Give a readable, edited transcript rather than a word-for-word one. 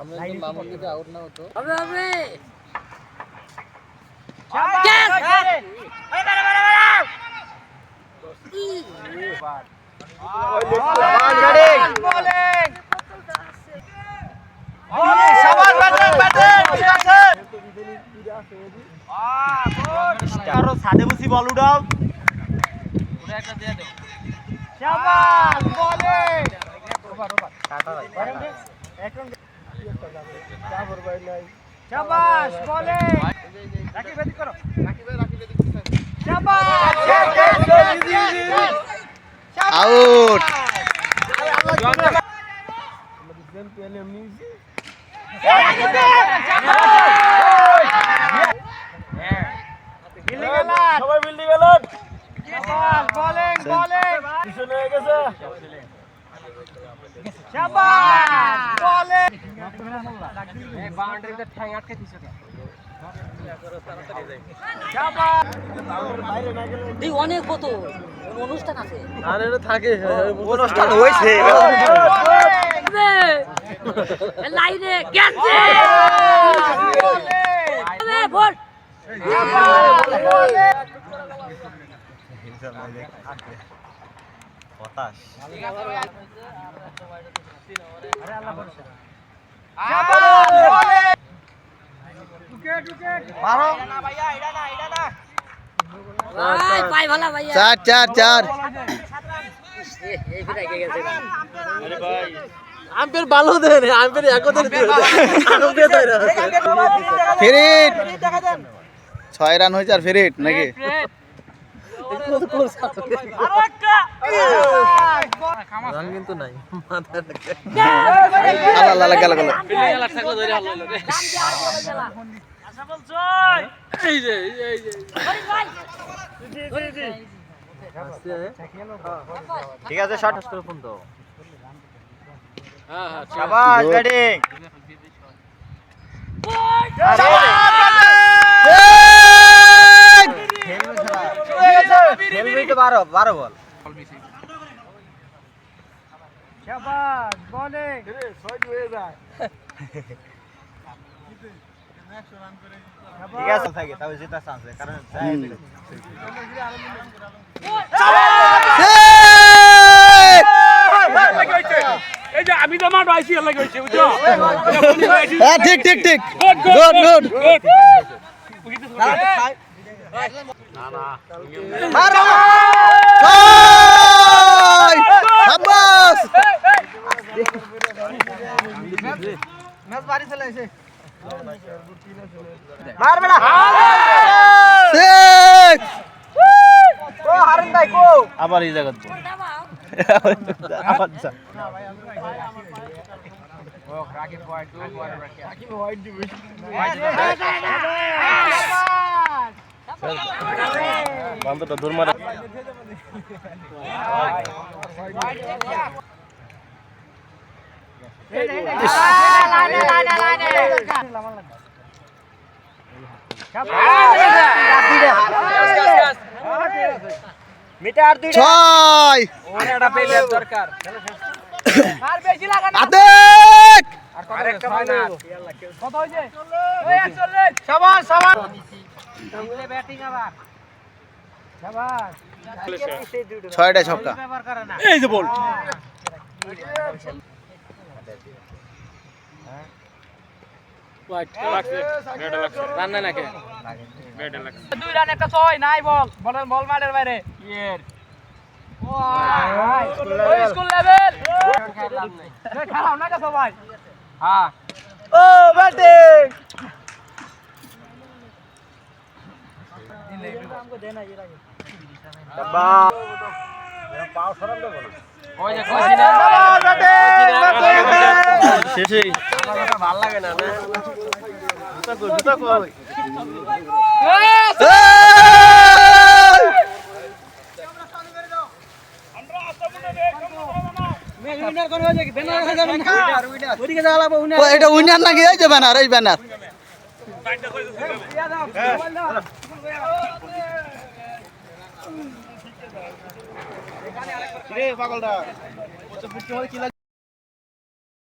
আমরা তো মামুন দিকে আউট না হতো হবে হবে সাদে বসি বল উঠাও একটা দিয়ে দাও শাবাশ বলে শাবাশ বলে রাকি বেদি করো শাবাশ আউট সবাই বিল্ডিং এলেন শাবাশ বলিং বলিং পিছনে হয়ে গেছে শাবাশ বলিং এই বাউন্ডারিতে ঠ্যাং আটকে দিছো কেন শাবাশ এই অনেক কত অনুষ্ঠান আছে আরে এটা থাকে অনুষ্ঠান হইছে লাইনে গেছে বল হতাশ পাই ভালো ভাইয়া চার চার চার এই ফিরে গেছে আম্পের ভালো দেন আম্পের একদের ফেরিট 6 রান হয়েছে আর ফেরিট নাকি রান কিন্তু নাই আল্লাহ আল্লাহ গেল গেল এই যে এই যে ঠিক আছে শট করে ফোন দাও হ্যাঁ হ্যাঁ শাবাশ ব্যাটিং খেলবি তো 12 বল শাবাশ বলিং শট হয়ে যায় ঠিক আছে থাকে তাও জেতার চান্স আছে কারণ এই যে আমি তো মাঠ আইছি লাগে হইছে বুঝছো হ্যাঁ ঠিক ঠিক ঠিক গুড গুড মারো শাবাশ ম্যাচ বাড়ি চলে আইছে মার বেটা সিক্স ও হারুন ভাই কো আবার এই জায়গা আবার যা বান্দরটা দূর মারে মিটার 2 ছয় ওটা পেলে দরকার আর বেশি লাগা না আদেক আর একটা কত হইছে 41 শাবাশ শাবাশ তাহলে ব্যাটিং আবার শাবাশ 6টা ছক্কা এই যে বল রান নাই নাকি দুই রান একটা 6 নাই বল বল মাঠের বাইরে ইয়ের ওই স্কুল লেভেল খারাপ না গেছো ভাই হ্যাঁ ও ব্যাটিং ওই যে কইছি না শেষেই আমার কথা ভালো লাগে না জুতা কই এটা উইনার নাকি এই যে ব্যানার এই ব্যানার পাগলটা